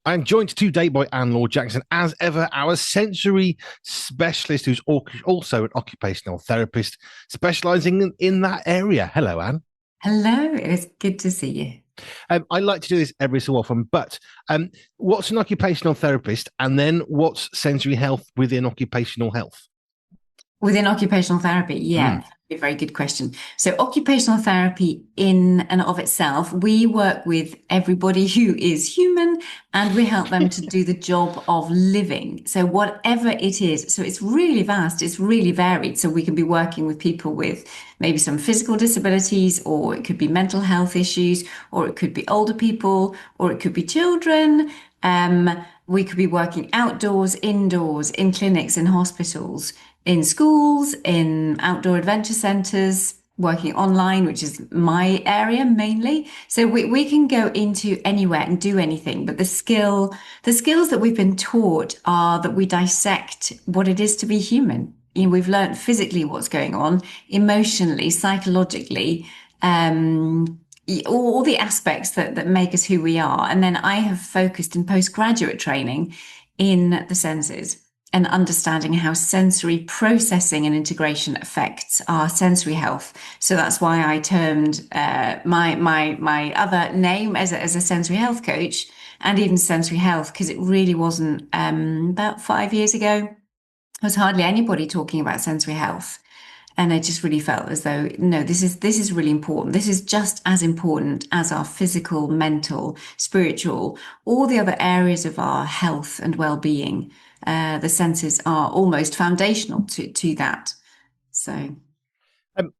I'm joined today by Laure Jackson, as ever, our sensory specialist, who's also an occupational therapist specialising in that area. Hello, Anne. Hello, it's good to see you. I like to do this every so often, but what's an occupational therapist, and then what's sensory health within occupational health? Within occupational therapy, Mm. a very good question. So, occupational therapy, in and of itself, we work with everybody who is human and we help them to do the job of living. So, whatever it is, so it's really vast, it's really varied. So, we can be working with people with maybe some physical disabilities, or it could be mental health issues, or it could be older people, or it could be children. We could be working outdoors, indoors, in clinics, in hospitals, in schools, in outdoor adventure centres, working online, which is my area mainly. So we can go into anywhere and do anything. But the skills that we've been taught are that we dissect what it is to be human. You know, we've learned physically what's going on, emotionally, psychologically, all the aspects that make us who we are. And then I have focused in postgraduate training in the senses and understanding how sensory processing and integration affects our sensory health. So that's why I termed my other name as a sensory health coach, and even sensory health, because it really wasn't about 5 years ago. There was hardly anybody talking about sensory health. And I just really felt as though, no, this is really important. This is just as important as our physical, mental, spiritual, all the other areas of our health and well-being. The senses are almost foundational to that. So.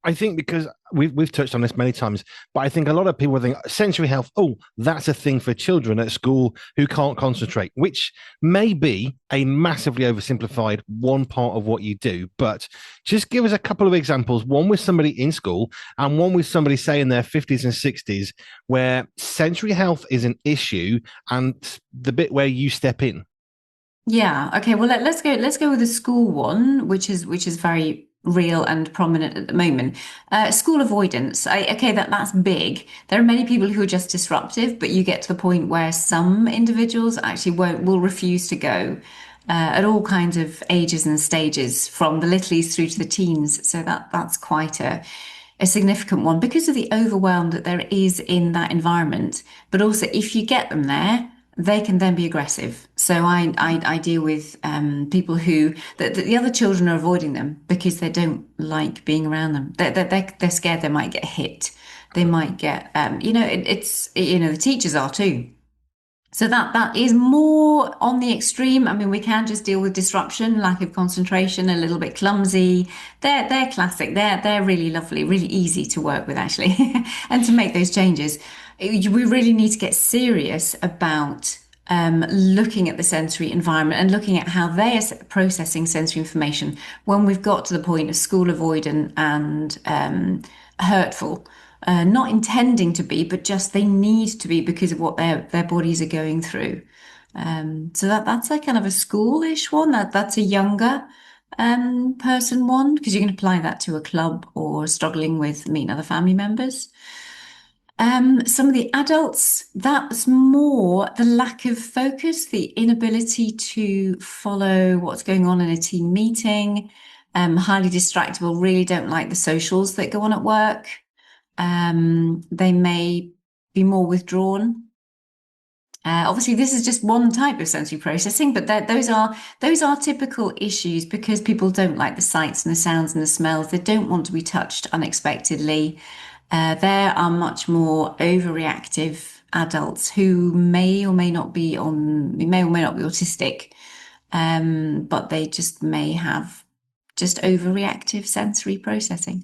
I think because we've touched on this many times, but I think a lot of people think sensory health, oh, that's a thing for children at school who can't concentrate, which may be a massively oversimplified one part of what you do. But just give us a couple of examples, one with somebody in school and one with somebody, say, in their 50s and 60s, where sensory health is an issue and the bit where you step in. Yeah. Okay. Well, let's go with the school one, which is very real and prominent at the moment. School avoidance. Okay, that's big. There are many people who are just disruptive, but you get to the point where some individuals actually will refuse to go. At all kinds of ages and stages, from the littlies through to the teens. So that's quite a significant one because of the overwhelm that there is in that environment. But also, if you get them there, they can then be aggressive. So I deal with people who the other children are avoiding them because they don't like being around them. They're scared they might get hit. They might get it's the teachers are too. So that is more on the extreme. I mean, we can just deal with disruption, lack of concentration, a little bit clumsy. They're classic. They're really lovely, really easy to work with actually, and to make those changes. We really need to get serious about looking at the sensory environment and looking at how they are processing sensory information when we've got to the point of school avoidant and hurtful. Not intending to be, but just they need to be because of what their bodies are going through. So that's a kind of a schoolish one. That's a younger person one, because you can apply that to a club or struggling with meeting other family members. Some of the adults, that's more the lack of focus, the inability to follow what's going on in a team meeting, highly distractible, really don't like the socials that go on at work. They may be more withdrawn. Obviously, this is just one type of sensory processing, but those are typical issues because people don't like the sights and the sounds and the smells. They don't want to be touched unexpectedly. There are much more overreactive adults who may or may not be autistic, but they just may have just overreactive sensory processing.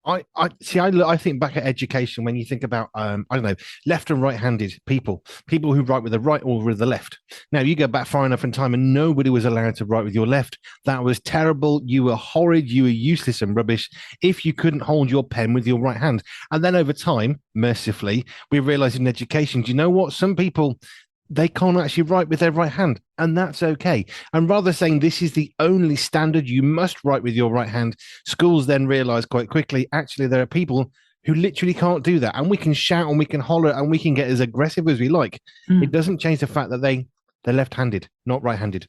I see. I think back at education when you think about I don't know, left and right-handed people who write with the right or with the left. Now you go back far enough in time, and nobody was allowed to write with your left. That was terrible. You were horrid. You were useless and rubbish if you couldn't hold your pen with your right hand. And then over time, mercifully, we realised in education, do you know what? Some people they can't actually write with their right hand, and that's okay. And rather saying this is the only standard, you must write with your right hand, schools then realize quite quickly, actually, there are people who literally can't do that. And we can shout and we can holler and we can get as aggressive as we like. It Mm. doesn't change the fact that they're left-handed, not right-handed.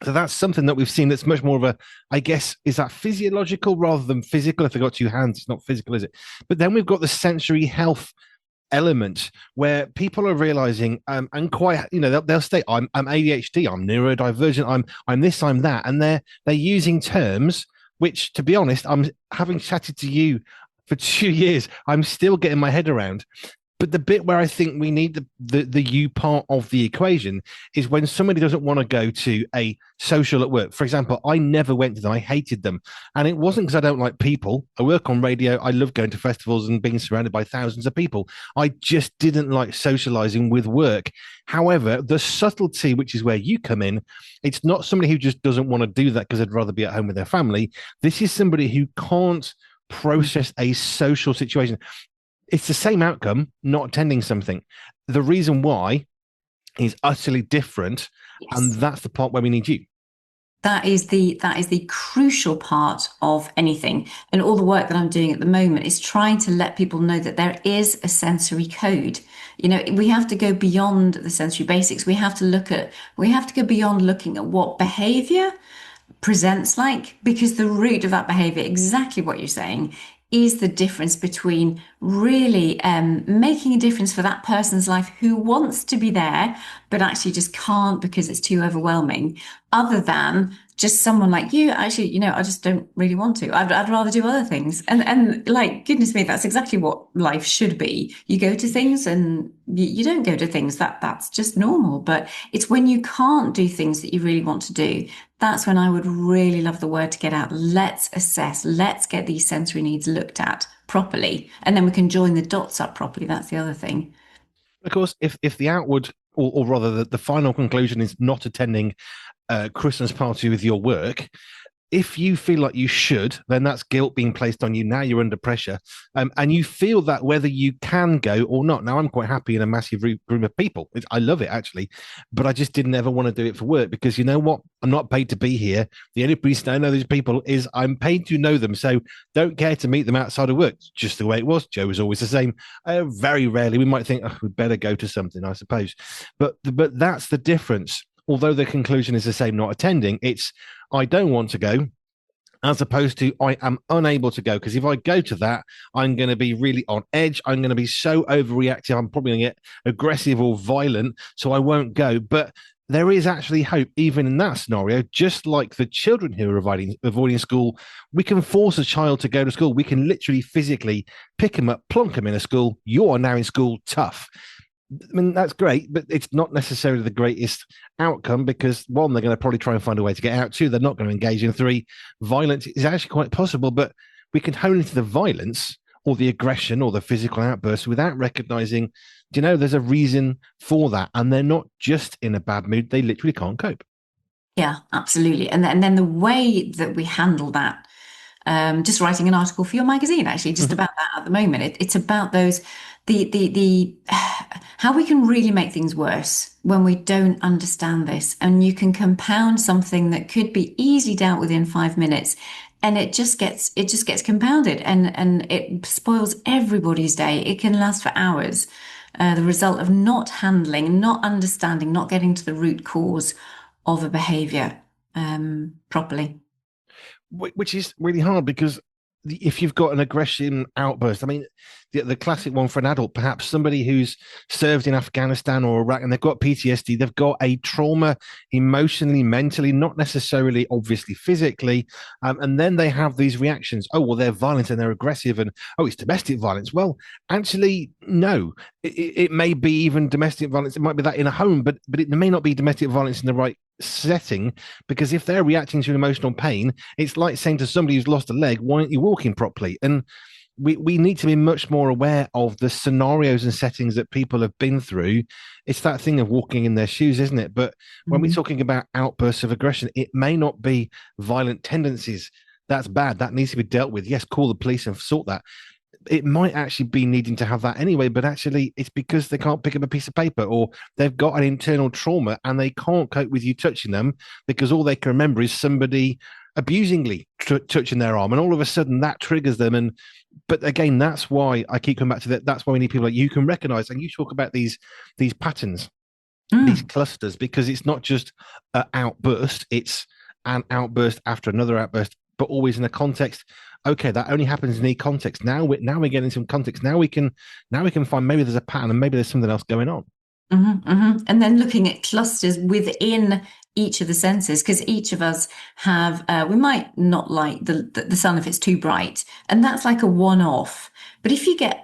So that's something that we've seen that's much more of a, I guess, is that physiological rather than physical? If they've got two hands, it's not physical, is it? But then we've got the sensory health element where people are realizing and quite they'll state I'm ADHD, I'm neurodivergent, I'm this, I'm that, and they're using terms which, to be honest, I'm having chatted to you for 2 years, I'm still getting my head around. But the bit where I think we need the you part of the equation is when somebody doesn't want to go to a social at work. For example, I never went to them. I hated them. And it wasn't because I don't like people. I work on radio. I love going to festivals and being surrounded by thousands of people. I just didn't like socializing with work. However, the subtlety, which is where you come in, it's not somebody who just doesn't want to do that because they'd rather be at home with their family. This is somebody who can't process a social situation. It's the same outcome, not attending something. The reason why is utterly different, and Yes. that's the part where we need you. That is the crucial part of anything. And all the work that I'm doing at the moment is trying to let people know that there is a sensory code. We have to go beyond the sensory basics. We have to go beyond looking at what behavior presents like, because the root of that behavior, exactly what you're saying, is the difference between really making a difference for that person's life who wants to be there, but actually just can't because it's too overwhelming, other than just someone like you, actually, I just don't really want to. I'd rather do other things. And like, goodness me, that's exactly what life should be. You go to things and you don't go to things. That's just normal. But it's when you can't do things that you really want to do, that's when I would really love the word to get out. Let's assess, let's get these sensory needs looked at properly, and then we can join the dots up properly. That's the other thing. Of course, if the outward, or rather the final conclusion is not attending a Christmas party with your work, if you feel like you should, then that's guilt being placed on you. Now you're under pressure. And you feel that whether you can go or not. Now, I'm quite happy in a massive room of people. I love it, actually. But I just didn't ever want to do it for work because you know what? I'm not paid to be here. The only reason I know these people is I'm paid to know them. So don't care to meet them outside of work. It's just the way it was. Joe was always the same. Very rarely we might think, oh, we'd better go to something, I suppose. But that's the difference. Although the conclusion is the same, not attending, it's I don't want to go, as opposed to I am unable to go. Because if I go to that, I'm going to be really on edge. I'm going to be so overreactive. I'm probably going to get aggressive or violent. So I won't go. But there is actually hope, even in that scenario. Just like the children who are avoiding school, we can force a child to go to school. We can literally physically pick them up, plonk them in a school. You are now in school, tough. I mean, that's great, but it's not necessarily the greatest outcome because one, they're going to probably try and find a way to get out. Two, they're not going to engage. And three, violence is actually quite possible, but we can hone into the violence or the aggression or the physical outburst without recognizing, there's a reason for that. And they're not just in a bad mood. They literally can't cope. Yeah, absolutely. And then the way that we handle that, just writing an article for your magazine, actually, just about that at the moment. It's about those, the how we can really make things worse when we don't understand this. And you can compound something that could be easily dealt with in 5 minutes, and it just gets compounded, and it spoils everybody's day. It can last for hours. The result of not handling, not understanding, not getting to the root cause of a behavior properly. Which is really hard because if you've got an aggression outburst, I mean, the classic one for an adult, perhaps somebody who's served in Afghanistan or Iraq and they've got PTSD, they've got a trauma emotionally, mentally, not necessarily, obviously, physically. And then they have these reactions. Oh, well, they're violent and they're aggressive and, oh, it's domestic violence. Well, actually, no. It may be even domestic violence. It might be that in a home, but it may not be domestic violence in the right setting, because if they're reacting to emotional pain, it's like saying to somebody who's lost a leg, why aren't you walking properly? And we need to be much more aware of the scenarios and settings that people have been through. It's that thing of walking in their shoes, isn't it? But when we're talking about outbursts of aggression, it may not be violent tendencies. That's bad. That needs to be dealt with. Yes, call the police and sort that. It might actually be needing to have that anyway, but actually it's because they can't pick up a piece of paper or they've got an internal trauma and they can't cope with you touching them because all they can remember is somebody abusingly touching their arm, and all of a sudden that triggers them. And but again, that's why I keep coming back to that. That's why we need people like you can recognize, and you talk about these patterns, these Mm. clusters, because it's not just an outburst, it's an outburst after another outburst, but always in a context. Okay, that only happens in a context. Now we're getting some context. Now we can find maybe there's a pattern and maybe there's something else going on. And then looking at clusters within each of the senses, because each of us have, we might not like the sun if it's too bright, and that's like a one-off. But if you get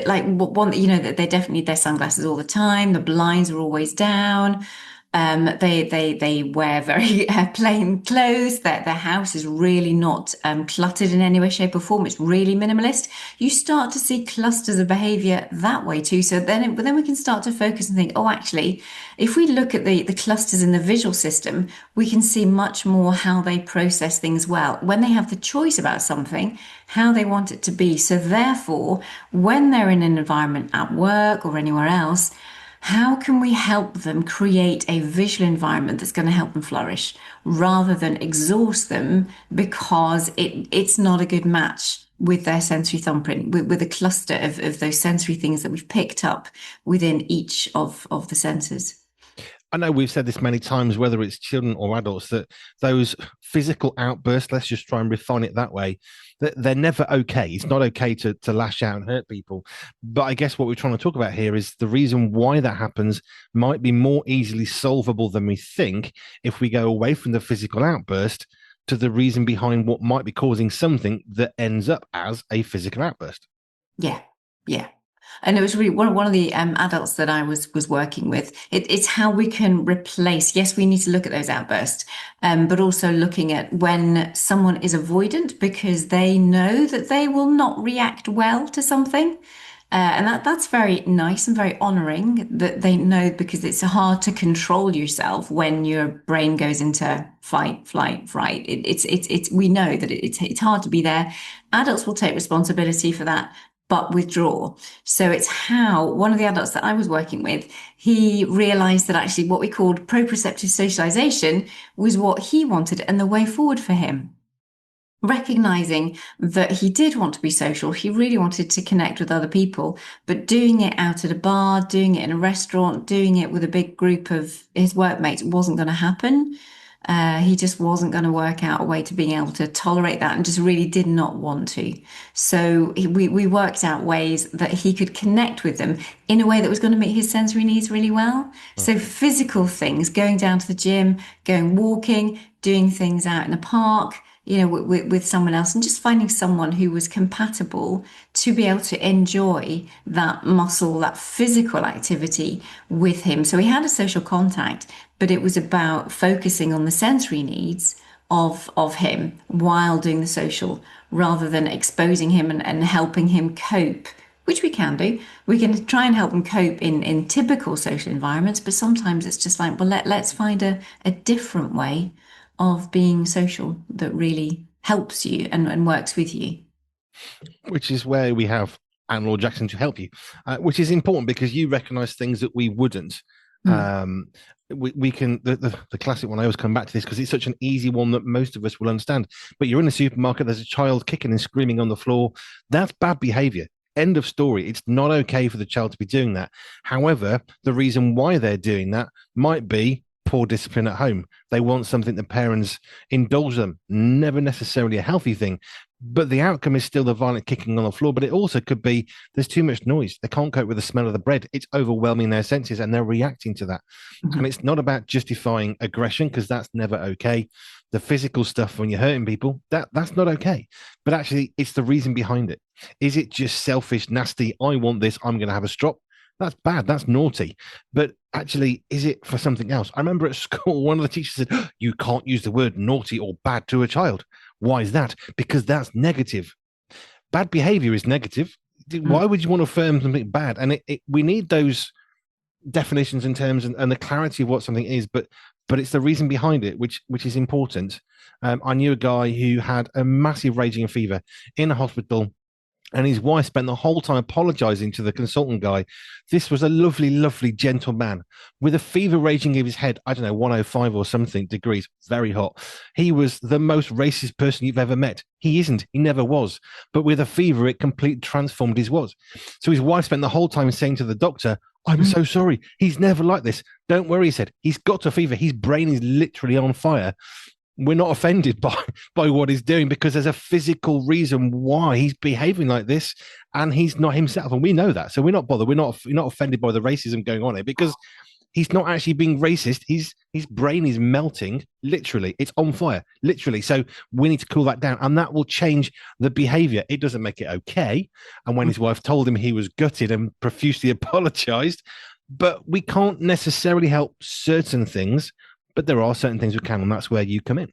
like one, that they definitely need their sunglasses all the time, the blinds are always down. They wear very plain clothes. Their house is really not cluttered in any way, shape, or form. It's really minimalist. You start to see clusters of behavior that way too. So then we can start to focus and think, oh, actually, if we look at the clusters in the visual system, we can see much more how they process things well. When they have the choice about something, how they want it to be. So therefore, when they're in an environment at work or anywhere else, how can we help them create a visual environment that's going to help them flourish rather than exhaust them because it's not a good match with their sensory thumbprint, with a cluster of those sensory things that we've picked up within each of the senses? I know we've said this many times, whether it's children or adults, that those physical outbursts, let's just try and refine it that way, that they're never okay. It's not okay to lash out and hurt people. But I guess what we're trying to talk about here is the reason why that happens might be more easily solvable than we think if we go away from the physical outburst to the reason behind what might be causing something that ends up as a physical outburst. Yeah, yeah. And it was really one of the adults that I was working with. It's how we can replace. Yes, we need to look at those outbursts, but also looking at when someone is avoidant because they know that they will not react well to something. And that's very nice and very honoring that they know because it's hard to control yourself when your brain goes into fight, flight, fright. It's we know that it's hard to be there. Adults will take responsibility for that, but withdraw. So it's how one of the adults that I was working with, he realized that actually what we called proprioceptive socialization was what he wanted and the way forward for him. Recognizing that he did want to be social, he really wanted to connect with other people, but doing it out at a bar, doing it in a restaurant, doing it with a big group of his workmates wasn't going to happen. He just wasn't going to work out a way to being able to tolerate that and just really did not want to. So we worked out ways that he could connect with them in a way that was going to meet his sensory needs really well. So physical things, going down to the gym, going walking, doing things out in the park, with someone else and just finding someone who was compatible to be able to enjoy that muscle, that physical activity with him. So he had a social contact, but it was about focusing on the sensory needs of him while doing the social rather than exposing him and helping him cope, which we can do. We can try and help him cope in typical social environments, but sometimes it's just like, well, let's find a different way of being social that really helps you and works with you. Which is where we have Laure Jackson to help you, which is important because you recognize things that we wouldn't. Mm. We can the classic one. I always come back to this because it's such an easy one that most of us will understand. But you're in a supermarket, there's a child kicking and screaming on the floor. That's bad behavior. End of story. It's not okay for the child to be doing that. However, the reason why they're doing that might be poor discipline at home. They want something the parents indulge them. Never necessarily a healthy thing. But the outcome is still the violent kicking on the floor. But it also could be there's too much noise. They can't cope with the smell of the bread. It's overwhelming their senses and they're reacting to that. And Mhm. it's not about justifying aggression because that's never okay. The physical stuff when you're hurting people, that's not okay. But actually, it's the reason behind it. Is it just selfish, nasty? I want this. I'm going to have a strop. That's bad. That's naughty. But actually, is it for something else? I remember at school, one of the teachers said, you can't use the word naughty or bad to a child. Why is that? Because that's negative. Bad behavior is negative. Why Mm. would you want to affirm something bad? And we need those definitions and terms and the clarity of what something is, but it's the reason behind it, which is important. I knew a guy who had a massive raging fever in a hospital. And his wife spent the whole time apologizing to the consultant guy. This was a lovely, lovely, gentle man with a fever raging in his head. I don't know, 105 or something degrees, very hot. He was the most racist person you've ever met. He isn't, he never was. But with a fever, it completely transformed his was. So his wife spent the whole time saying to the doctor, I'm so sorry. He's never like this. Don't worry, he said. He's got a fever. His brain is literally on fire. We're not offended by what he's doing because there's a physical reason why he's behaving like this, and he's not himself, and we know that. So we're not bothered. We're not offended by the racism going on here because he's not actually being racist. His brain is melting, literally. It's on fire, literally. So we need to cool that down, and that will change the behavior. It doesn't make it okay. And when his wife told him, he was gutted and profusely apologized. But we can't necessarily help certain things, but there are certain things we can, and that's where you come in.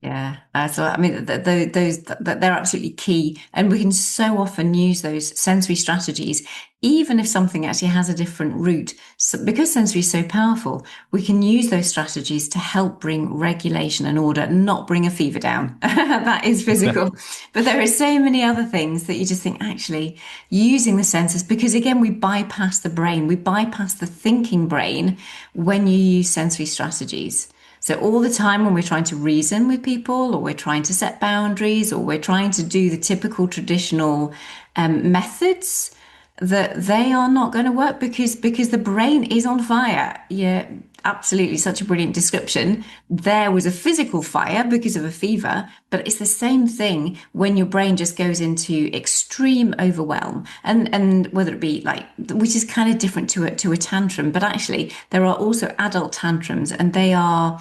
Yeah, so I mean, those they're absolutely key, and we can so often use those sensory strategies, even if something actually has a different root. So because sensory is so powerful, we can use those strategies to help bring regulation and order, not bring a fever down. That is physical, but there are so many other things that you just think actually using the senses, because again, we bypass the brain, we bypass the thinking brain when you use sensory strategies. So all the time when we're trying to reason with people, or we're trying to set boundaries, or we're trying to do the typical traditional methods, that they are not going to work because the brain is on fire. Yeah, absolutely, such a brilliant description. There was a physical fire because of a fever, but it's the same thing when your brain just goes into extreme overwhelm, and whether it be like, which is kind of different to a tantrum, but actually there are also adult tantrums, and they are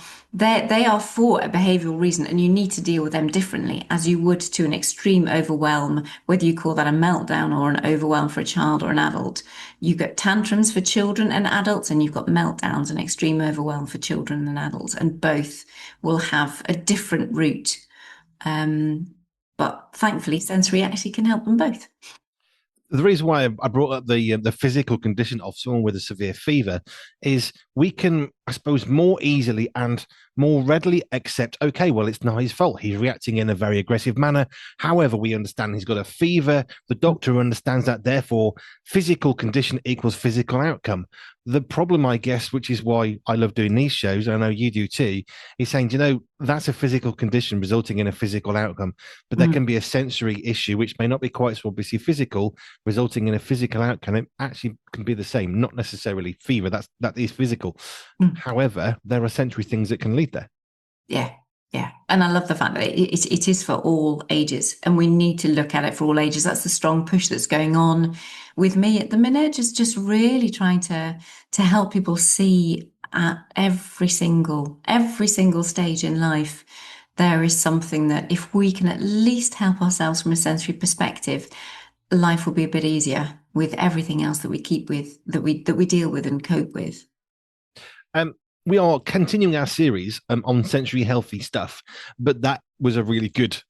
for a behavioral reason, and you need to deal with them differently as you would to an extreme overwhelm, whether you call that a meltdown or an overwhelm for a child or an adult. You've got tantrums for children and adults, and you've got meltdowns and extreme overwhelm for children and adults, and both will have a different route. But thankfully, sensory actually can help them both. The reason why I brought up the physical condition of someone with a severe fever is we can, I suppose, more easily and more readily accept, okay, well, it's not his fault. He's reacting in a very aggressive manner. However, we understand he's got a fever. The doctor understands that. Therefore, physical condition equals physical outcome. The problem, I guess, which is why I love doing these shows, I know you do too, is saying, that's a physical condition resulting in a physical outcome. But there can be a sensory issue, which may not be quite so obviously physical, resulting in a physical outcome. It actually can be the same, not necessarily fever. That is physical. However, there are sensory things that can lead there. Yeah, yeah. And I love the fact that it is for all ages, and we need to look at it for all ages. That's the strong push that's going on with me at the minute, just really trying to help people see at every single stage in life, there is something that if we can at least help ourselves from a sensory perspective, life will be a bit easier with everything else that we keep with, that we deal with and cope with. We are continuing our series on sensory healthy stuff, but that was a really good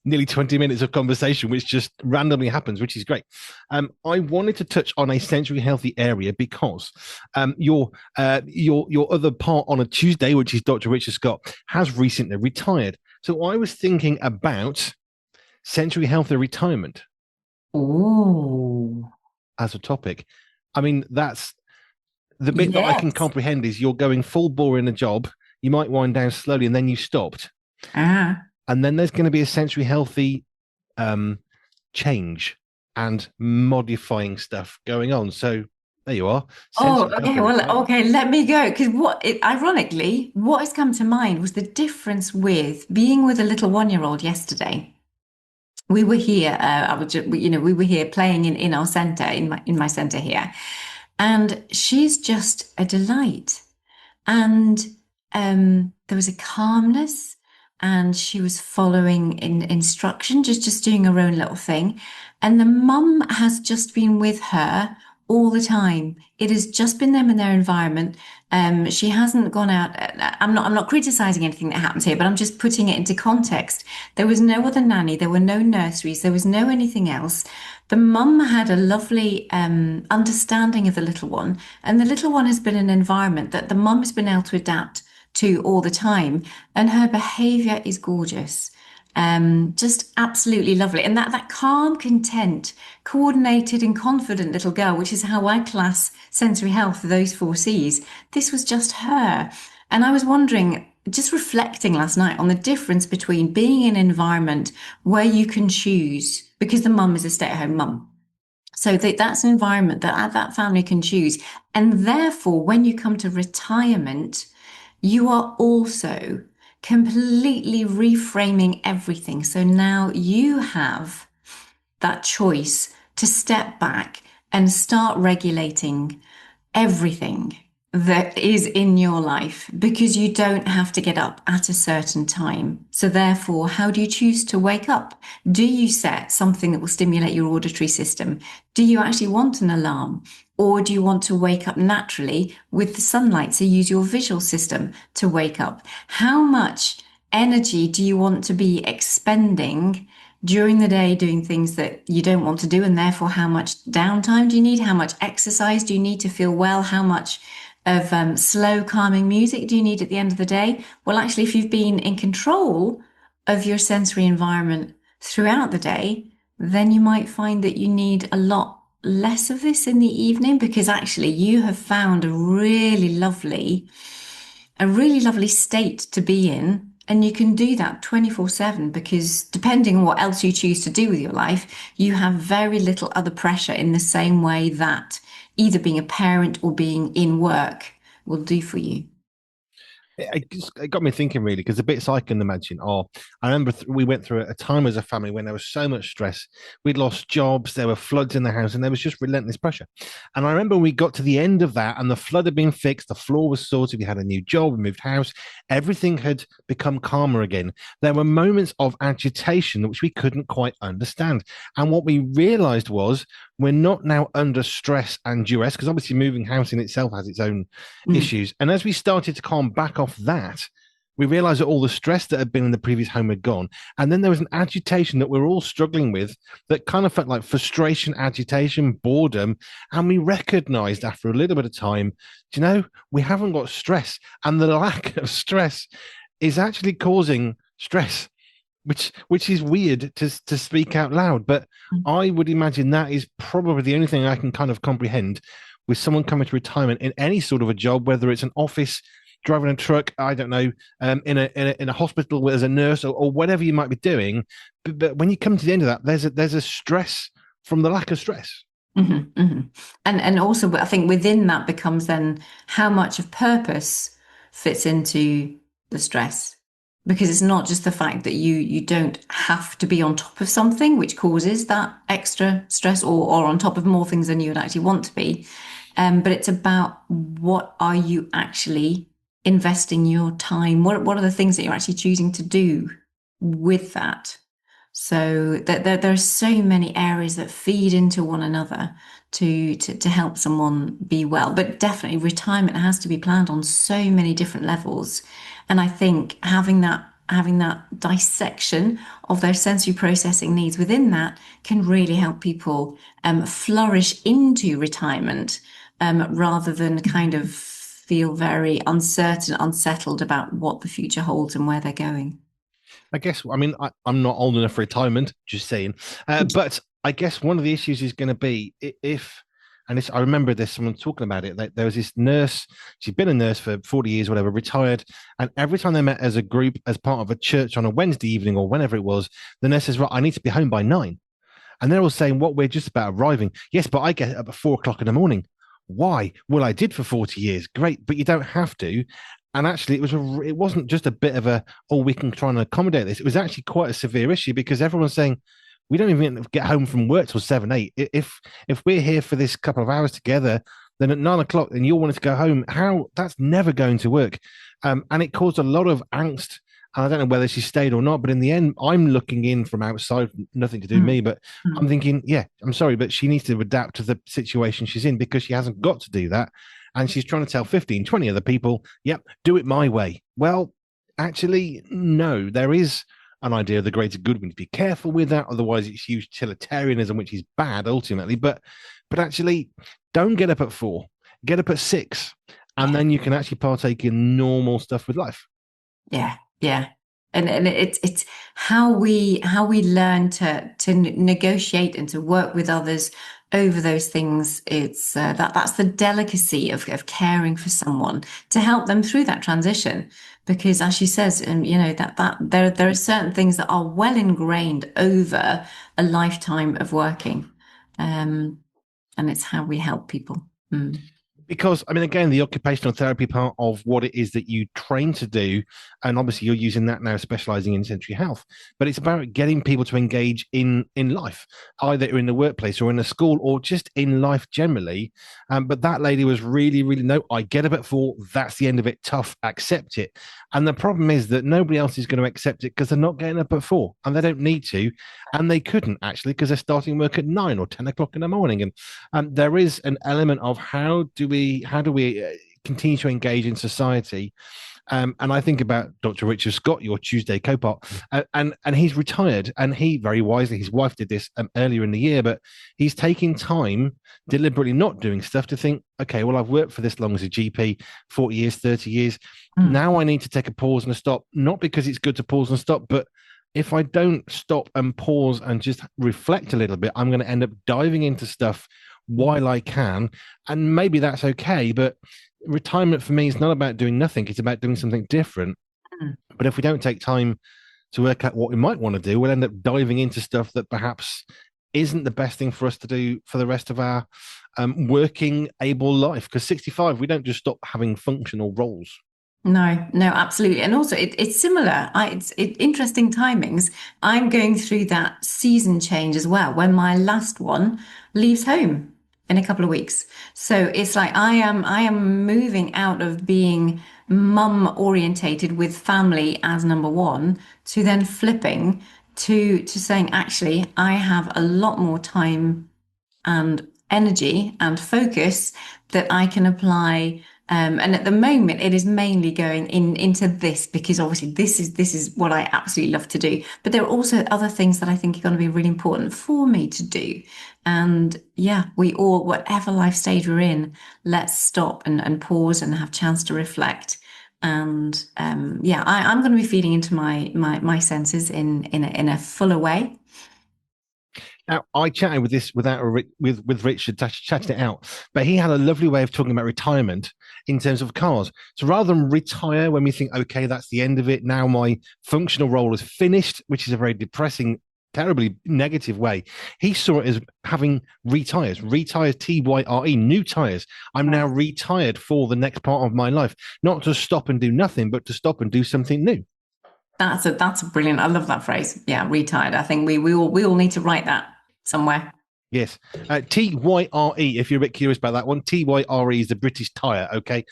nearly 20 minutes of conversation, which just randomly happens, which is great. I wanted to touch on a sensory healthy area because your other part on a Tuesday, which is Dr. Richard Scott, has recently retired. So I was thinking about sensory healthy retirement. Oh, As a topic. I mean, that's the bit that I can yes. comprehend is you're going full bore in a job, you might wind down slowly and then you stopped. Ah. And then there's going to be a sensory healthy change and modifying stuff going on. So there you are. Oh, Sensory okay. healthy Well, retirement. okay, let me go. Because ironically, what has come to mind was the difference with being with a little 1-year-old yesterday. We were here, we were here playing in our centre, in my centre here. And she's just a delight. And there was a calmness, and she was following instruction, just doing her own little thing. And the mum has just been with her all the time. It has just been them in their environment. She hasn't gone out. I'm not criticizing anything that happens here, but I'm just putting it into context. There was no other nanny. There were no nurseries. There was no anything else. The mum had a lovely understanding of the little one, and the little one has been in an environment that the mum has been able to adapt to all the time, and her behavior is gorgeous. Just absolutely lovely. And that calm, content, coordinated and confident little girl, which is how I class sensory health, those four C's. This was just her. And I was wondering, just reflecting last night on the difference between being in an environment where you can choose, because the mum is a stay-at-home mum. So that's an environment that family can choose. And therefore, when you come to retirement, you are also completely reframing everything. So now you have that choice to step back and start regulating everything that is in your life because you don't have to get up at a certain time. So therefore, how do you choose to wake up? Do you set something that will stimulate your auditory system? Do you actually want an alarm? Or do you want to wake up naturally with the sunlight? So use your visual system to wake up. How much energy do you want to be expending during the day doing things that you don't want to do? And therefore, how much downtime do you need? How much exercise do you need to feel well? How much of slow, calming music do you need at the end of the day? Well, actually, if you've been in control of your sensory environment throughout the day, then you might find that you need a lot less of this in the evening because actually you have found a really lovely state to be in. And you can do that 24/7 because depending on what else you choose to do with your life, you have very little other pressure in the same way that either being a parent or being in work will do for you. It got me thinking really because the bits I can imagine are I remember we went through a time as a family when there was so much stress. We'd lost jobs, there were floods in the house, and there was just relentless pressure. And I remember we got to the end of that, and the flood had been fixed, the floor was sorted, we had a new job, we moved house, everything had become calmer again. There were moments of agitation which we couldn't quite understand. And what we realized was we're not now under stress and duress because obviously moving house in itself has its own Mm. issues. And as we started to calm back off that, we realized that all the stress that had been in the previous home had gone. And then there was an agitation that we are all struggling with that kind of felt like frustration, agitation, boredom. And we recognized after a little bit of time, we haven't got stress. And the lack of stress is actually causing stress, which is weird to speak out loud. But I would imagine that is probably the only thing I can kind of comprehend with someone coming to retirement in any sort of a job, whether it's an office, driving a truck, I don't know, in a hospital as a nurse or whatever you might be doing. But when you come to the end of that, there's a stress from the lack of stress. And also, I think within that becomes then how much of purpose fits into the stress. Because it's not just the fact that you don't have to be on top of something, which causes that extra stress or on top of more things than you would actually want to be. But it's about what are you actually investing your time? What are the things that you're actually choosing to do with that? So there are so many areas that feed into one another to help someone be well. But definitely retirement has to be planned on so many different levels. And I think having that dissection of their sensory processing needs within that can really help people flourish into retirement rather than kind of feel very uncertain, unsettled about what the future holds and where they're going. I guess, I mean, I'm not old enough for retirement, just saying. But I guess one of the issues is going to be if, and this, I remember there's someone talking about it, that there was this nurse, she'd been a nurse for 40 years, whatever, retired. And every time they met as a group, as part of a church on a Wednesday evening or whenever it was, the nurse says, right, I need to be home by 9. And they're all saying, what, we're just about arriving. Yes, but I get up at 4 o'clock in the morning. Why? Well, I did for 40 years. Great, but you don't have to. And actually, it wasn't just a bit of a, oh, we can try and accommodate this. It was actually quite a severe issue because everyone's saying, we don't even get home from work till 7, 8. If we're here for this couple of hours together, then at 9 o'clock, and you wanted to go home, how that's never going to work. And it caused a lot of angst. And I don't know whether she stayed or not, but in the end, I'm looking in from outside, nothing to do with me, but I'm thinking, yeah, I'm sorry, but she needs to adapt to the situation she's in because she hasn't got to do that. And she's trying to tell 15, 20 other people, yep, do it my way. Well, actually, no, there is an idea of the greater good. We need to be careful with that. Otherwise, it's utilitarianism, which is bad ultimately. But actually, don't get up at 4, get up at 6, and then you can actually partake in normal stuff with life. Yeah, yeah. And it's how we learn to negotiate and to work with others over those things. It's that's the delicacy of caring for someone to help them through that transition. Because as she says, and that there are certain things that are well ingrained over a lifetime of working, and it's how we help people. Mm. Because I mean, again, the occupational therapy part of what it is that you train to do, and obviously you're using that now, specializing in sensory health. But it's about getting people to engage in life, either in the workplace or in a school or just in life generally. But that lady was really, really no. I get up at 4. That's the end of it. Tough. Accept it. And the problem is that nobody else is going to accept it because they're not getting up at 4, and they don't need to, and they couldn't actually because they're starting work at 9 or 10 o'clock in the morning. And there is an element of how do we continue to engage in society. And I think about Dr. Richard Scott, your Tuesday co-part, and he's retired, and he very wisely, his wife did this earlier in the year, but he's taking time, deliberately not doing stuff, to think, okay, well, I've worked for this long as a GP, 40 years, 30 years. Mm. Now I need to take a pause and a stop, not because it's good to pause and stop, but if I don't stop and pause and just reflect a little bit, I'm going to end up diving into stuff while I can. And maybe that's okay. But retirement for me is not about doing nothing, it's about doing something different. Mm. But if we don't take time to work out what we might want to do, we'll end up diving into stuff that perhaps isn't the best thing for us to do for the rest of our working able life. Because 65, we don't just stop having functional roles. No, no, absolutely. And also it's similar. It's interesting timings. I'm going through that season change as well, when my last one leaves home in a couple of weeks. So it's like I am moving out of being mum orientated with family as number one to then flipping to saying, actually, I have a lot more time and energy and focus that I can apply. And at the moment, it is mainly going into this, because obviously this is what I absolutely love to do. But there are also other things that I think are going to be really important for me to do. And yeah, we all, whatever life stage we're in, let's stop and pause and have a chance to reflect. And yeah, I'm going to be feeding into my senses in a fuller way. Now, I chatted with this with Richard, chatted it out, but he had a lovely way of talking about retirement in terms of cars. So rather than retire when we think, okay, that's the end of it, now my functional role is finished, which is a very depressing, terribly negative way, he saw it as having retires, TYRE, new tires. I'm now retired for the next part of my life, not to stop and do nothing, but to stop and do something new. That's a brilliant. I love that phrase. Yeah, retired. I think we all need to write that somewhere. Yes. TYRE, if you're a bit curious about that one, TYRE is the British tyre, okay?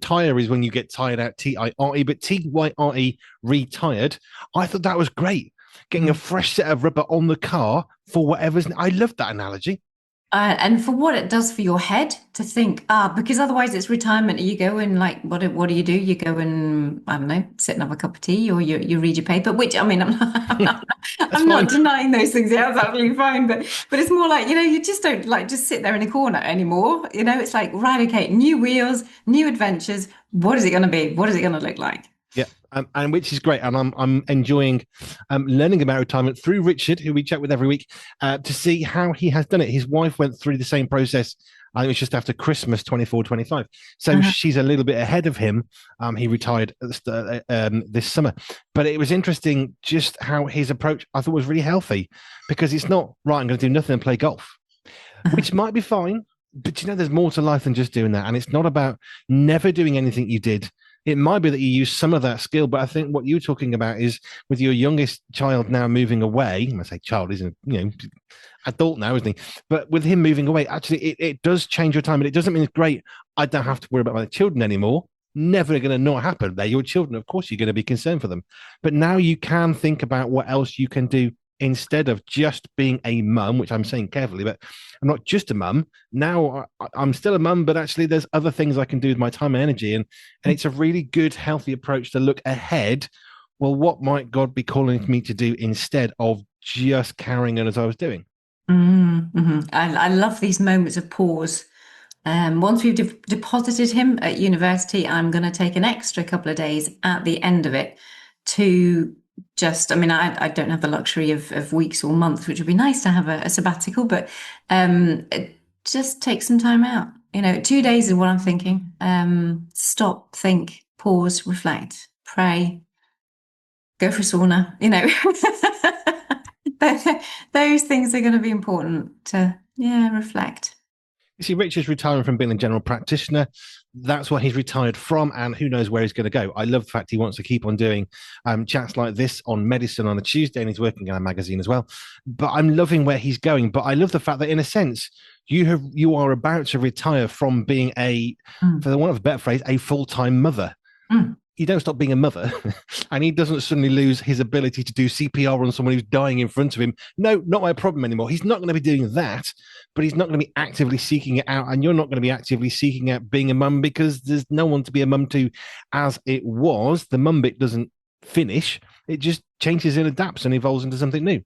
Tyre is when you get tired out, TIRE, but TYRE, retired. I thought that was great. Getting a fresh set of rubber on the car for whatever's. I love that analogy. And for what it does for your head to think, because otherwise it's retirement. You go and like, what do you do? You go and, I don't know, sit and have a cup of tea, or you read your paper, which I mean, That's I'm fine. not denying those things. Yeah, that's absolutely fine. But it's more like, you just don't like just sit there in a corner anymore. It's like, right, okay, new wheels, new adventures. What is it going to be? What is it going to look like? Yeah, and which is great, and I'm enjoying learning about retirement through Richard, who we chat with every week, to see how he has done it. His wife went through the same process. I think it was just after Christmas 24-25. So she's a little bit ahead of him. He retired this summer, but it was interesting just how his approach I thought was really healthy, because it's not right, I'm going to do nothing and play golf, which might be fine. But there's more to life than just doing that, and it's not about never doing anything you did. It might be that you use some of that skill, but I think what you're talking about is with your youngest child now moving away. I say child, isn't adult now, isn't he? But with him moving away, actually, it does change your time, and it doesn't mean it's great. I don't have to worry about my children anymore. Never going to not happen. They're your children, of course. You're going to be concerned for them, but now you can think about what else you can do instead of just being a mum, which I'm saying carefully, but I'm not just a mum. Now I'm still a mum, but actually there's other things I can do with my time and energy. And it's a really good, healthy approach to look ahead. Well, what might God be calling me to do instead of just carrying on as I was doing? Mm-hmm. I love these moments of pause. Once we've deposited him at university, I'm going to take an extra couple of days at the end of it to just, I mean, I don't have the luxury of weeks or months, which would be nice to have a sabbatical, but just take some time out. 2 days is what I'm thinking. Stop, think, pause, reflect, pray, go for a sauna, Those things are going to be important to, reflect. You see, Richard's retiring from being a general practitioner. That's what he's retired from, and who knows where he's going to go. I love the fact he wants to keep on doing chats like this on medicine on a Tuesday, and he's working in a magazine as well. But I'm loving where he's going. But I love the fact that, in a sense, you are about to retire from being for the want of a better phrase, a full-time mother. You don't stop being a mother, and he doesn't suddenly lose his ability to do CPR on someone who's dying in front of him. No, not my problem anymore. He's not going to be doing that, but he's not going to be actively seeking it out, and you're not going to be actively seeking out being a mum because there's no one to be a mum to as it was. The mum bit doesn't finish. It just changes and adapts and evolves into something new.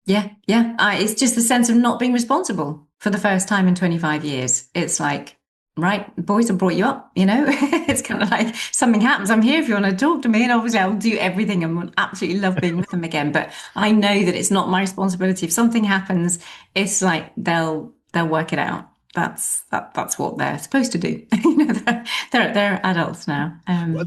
Yeah. It's just the sense of not being responsible for the first time in 25 years. It's like, right, boys have brought you up, It's kind of like something happens. I'm here if you want to talk to me. And obviously I'll do everything and would absolutely love being with them again. But I know that it's not my responsibility. If something happens, it's like they'll work it out. That's what they're supposed to do. They're adults now.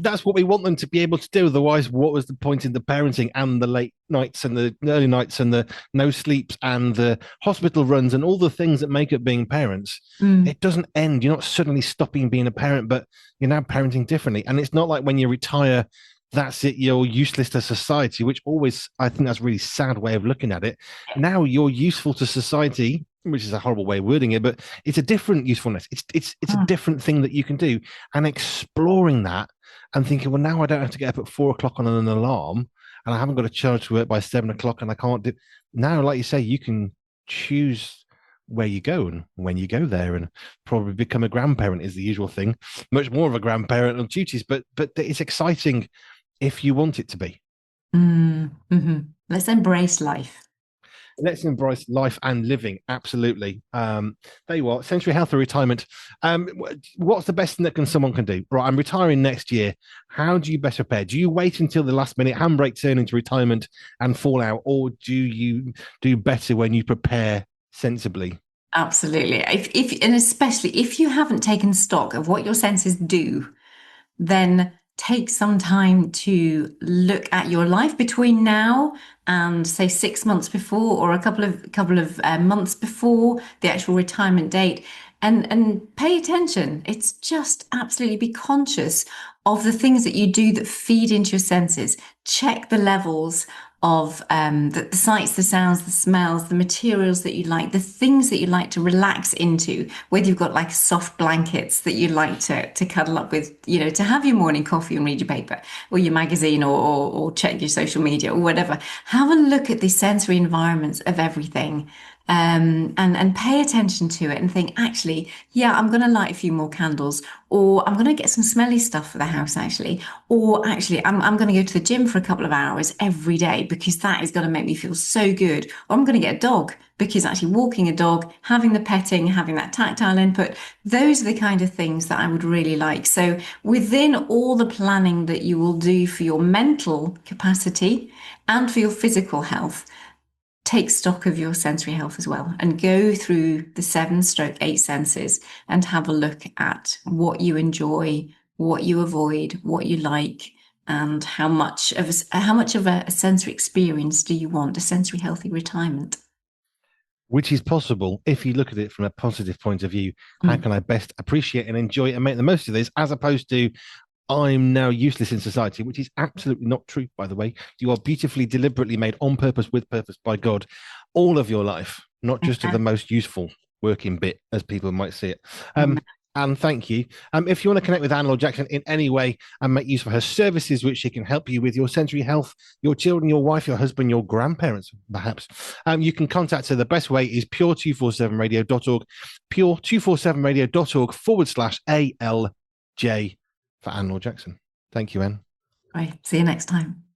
That's what we want them to be able to do. Otherwise, what was the point in the parenting and the late nights and the early nights and the no sleeps and the hospital runs and all the things that make up being parents? It doesn't end. You're not suddenly stopping being a parent, but you're now parenting differently. And it's not like when you retire, that's it, you're useless to society, which always, I think that's a really sad way of looking at it. Now you're useful to society, which is a horrible way of wording it, but it's a different usefulness. It's a different thing that you can do, and exploring that and thinking, well, now I don't have to get up at 4 o'clock on an alarm, and I haven't got a charge to work by 7 o'clock, and I can't do now. Like you say, you can choose where you go and when you go there, and probably become a grandparent is the usual thing. Much more of a grandparent on duties, but it's exciting if you want it to be. Let's embrace life. Let's embrace life and living. Absolutely. There you are. Sensory health or retirement. What's the best thing that someone can do? Right, I'm retiring next year. How do you better prepare? Do you wait until the last minute, handbrake turn into retirement and fall out, or do you do better when you prepare sensibly? Absolutely. And especially if you haven't taken stock of what your senses do, then take some time to look at your life between now and say 6 months before, or a couple of months before the actual retirement date, and pay attention. It's just absolutely be conscious of the things that you do that feed into your senses. Check the levels of the sights, the sounds, the smells, the materials that you like, the things that you like to relax into, whether you've got like soft blankets that you like to cuddle up with, to have your morning coffee and read your paper or your magazine or check your social media or whatever. Have a look at the sensory environments of everything. And pay attention to it and think, actually, yeah, I'm going to light a few more candles, or I'm going to get some smelly stuff for the house, actually, or actually, I'm going to go to the gym for a couple of hours every day because that is going to make me feel so good. Or I'm going to get a dog because actually walking a dog, having the petting, having that tactile input, those are the kind of things that I would really like. So within all the planning that you will do for your mental capacity and for your physical health, take stock of your sensory health as well and go through the 7/8 senses and have a look at what you enjoy, what you avoid, what you like, and how much of a sensory experience do you want, a sensory healthy retirement. Which is possible if you look at it from a positive point of view. How can I best appreciate and enjoy and make the most of this, as opposed to I'm now useless in society, which is absolutely not true, by the way. You are beautifully, deliberately made on purpose, with purpose by God, all of your life, not just to the most useful working bit, as people might see it. And thank you. If you want to connect with Laure Jackson in any way and make use of her services, which she can help you with your sensory health, your children, your wife, your husband, your grandparents, perhaps, you can contact her. The best way is pure247radio.org, pure247radio.org/ALJ for Laure Jackson. Thank you, Anne. Right. See you next time.